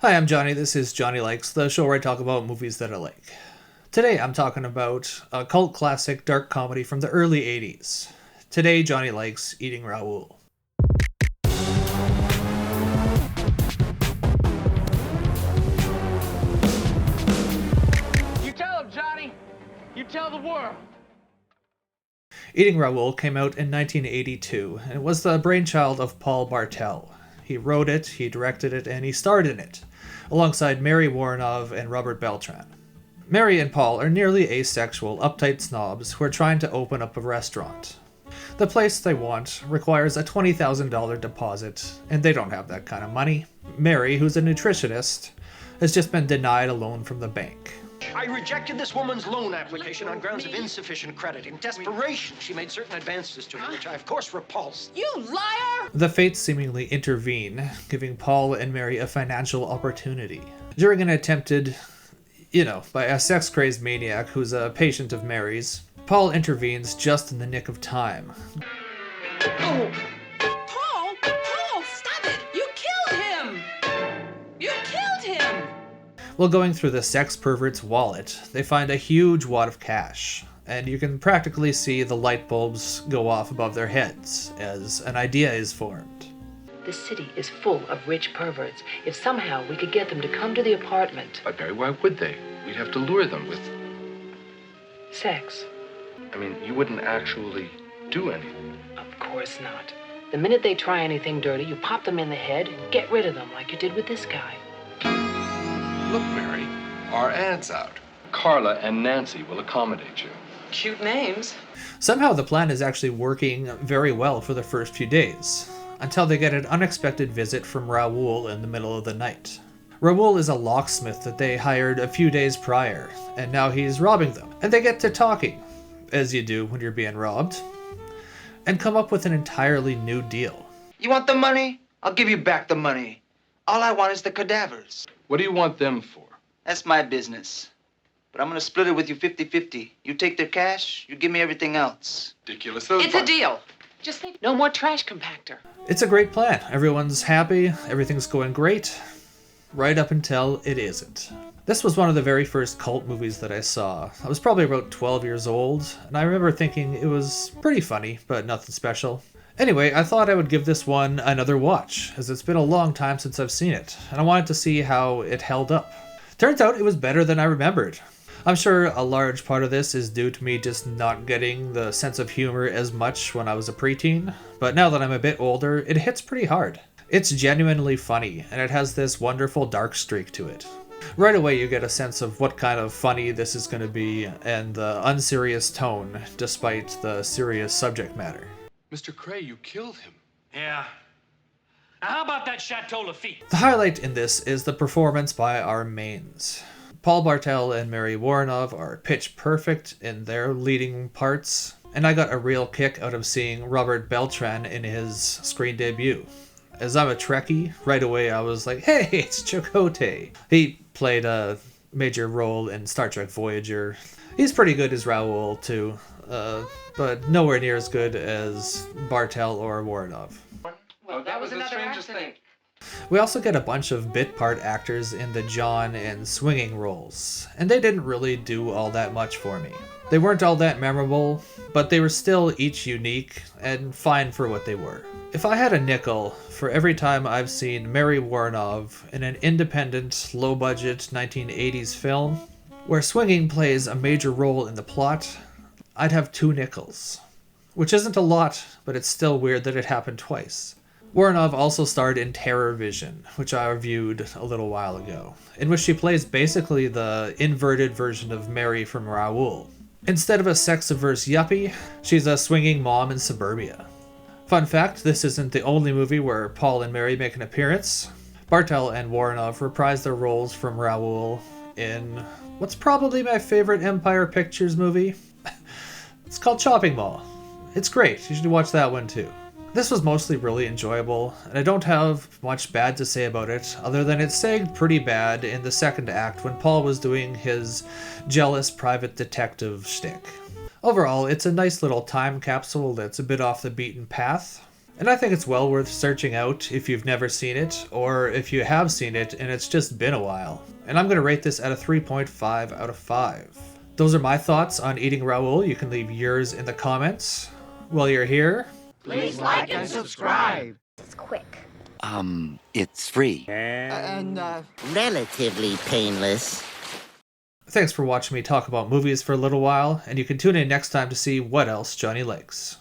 Hi, I'm Johnny. This is Johnny Likes, the show where I talk about movies that I like. Today I'm talking about a cult classic dark comedy from the early 80s. Today Johnny likes Eating Raoul. You tell him, Johnny. You tell the world. Eating Raoul came out in 1982 and was the brainchild of Paul Bartel. He wrote it, he directed it, and he starred in it, alongside Mary Woronov and Robert Beltran. Mary and Paul are nearly asexual, uptight snobs who are trying to open up a restaurant. The place they want requires a $20,000 deposit, and they don't have that kind of money. Mary, who's a nutritionist, has just been denied a loan from the bank. I rejected this woman's loan application on grounds of insufficient credit. In desperation, she made certain advances to me, which I, of course, repulsed. You liar! The fates seemingly intervene, giving Paul and Mary a financial opportunity. During an attempted, by a sex-crazed maniac who's a patient of Mary's, Paul intervenes just in the nick of time. Oh! Paul, stop it! You killed him! You killed him! While going through the sex pervert's wallet, they find a huge wad of cash, and you can practically see the light bulbs go off above their heads as an idea is formed. The city is full of rich perverts. If somehow we could get them to come to the apartment. But Mary, why would they? We'd have to lure them with... Sex. I mean, you wouldn't actually do anything. Of course not. The minute they try anything dirty, you pop them in the head and get rid of them like you did with this guy. Look, Mary, our ad's out. Carla and Nancy will accommodate you. Cute names. Somehow the plan is actually working very well for the first few days, until they get an unexpected visit from Raoul in the middle of the night. Raoul is a locksmith that they hired a few days prior, and now he's robbing them. And they get to talking, as you do when you're being robbed, and come up with an entirely new deal. You want the money? I'll give you back the money. All I want is the cadavers. What do you want them for? That's my business. But I'm gonna split it with you 50-50. You take their cash, you give me everything else. Ridiculous. It's a deal. Just think, no more trash compactor. It's a great plan. Everyone's happy, everything's going great, right up until it isn't. This was one of the very first cult movies that I saw. I was probably about 12 years old, and I remember thinking it was pretty funny, but nothing special. Anyway, I thought I would give this one another watch, as it's been a long time since I've seen it, and I wanted to see how it held up. Turns out it was better than I remembered. I'm sure a large part of this is due to me just not getting the sense of humor as much when I was a preteen, but now that I'm a bit older, it hits pretty hard. It's genuinely funny, and it has this wonderful dark streak to it. Right away you get a sense of what kind of funny this is going to be, and the unserious tone, despite the serious subject matter. Mr. Cray, you killed him. Yeah. Now, how about that Chateau Lafitte? The highlight in this is the performance by our mains. Paul Bartel and Mary Woronov are pitch perfect in their leading parts, and I got a real kick out of seeing Robert Beltran in his screen debut. As I'm a Trekkie, right away I was like, hey, it's Chakotay. He played a major role in Star Trek Voyager. He's pretty good as Raoul too, but nowhere near as good as Bartel or Woronov. Well, that was another accident. We also get a bunch of bit part actors in the John and swinging roles, and they didn't really do all that much for me. They weren't all that memorable, but they were still each unique and fine for what they were. If I had a nickel for every time I've seen Mary Woronov in an independent, low-budget 1980s film, where swinging plays a major role in the plot, I'd have 2 nickels. Which isn't a lot, but it's still weird that it happened twice. Woronov also starred in Terror Vision, which I reviewed a little while ago, in which she plays basically the inverted version of Mary from Raoul. Instead of a sex-averse yuppie, she's a swinging mom in suburbia. Fun fact, this isn't the only movie where Paul and Mary make an appearance. Bartel and Woronov reprise their roles from Raoul in what's probably my favorite Empire Pictures movie. It's called Chopping Mall. It's great, you should watch that one too. This was mostly really enjoyable, and I don't have much bad to say about it, other than it sagged pretty bad in the second act when Paul was doing his jealous private detective shtick. Overall, it's a nice little time capsule that's a bit off the beaten path. And I think it's well worth searching out if you've never seen it, or if you have seen it and it's just been a while. And I'm going to rate this at a 3.5 out of 5. Those are my thoughts on Eating Raoul. You can leave yours in the comments. While you're here, Please like and subscribe. It's quick. It's free. And relatively painless. thanks for watching me talk about movies for a little while, and you can tune in next time to see what else Johnny likes.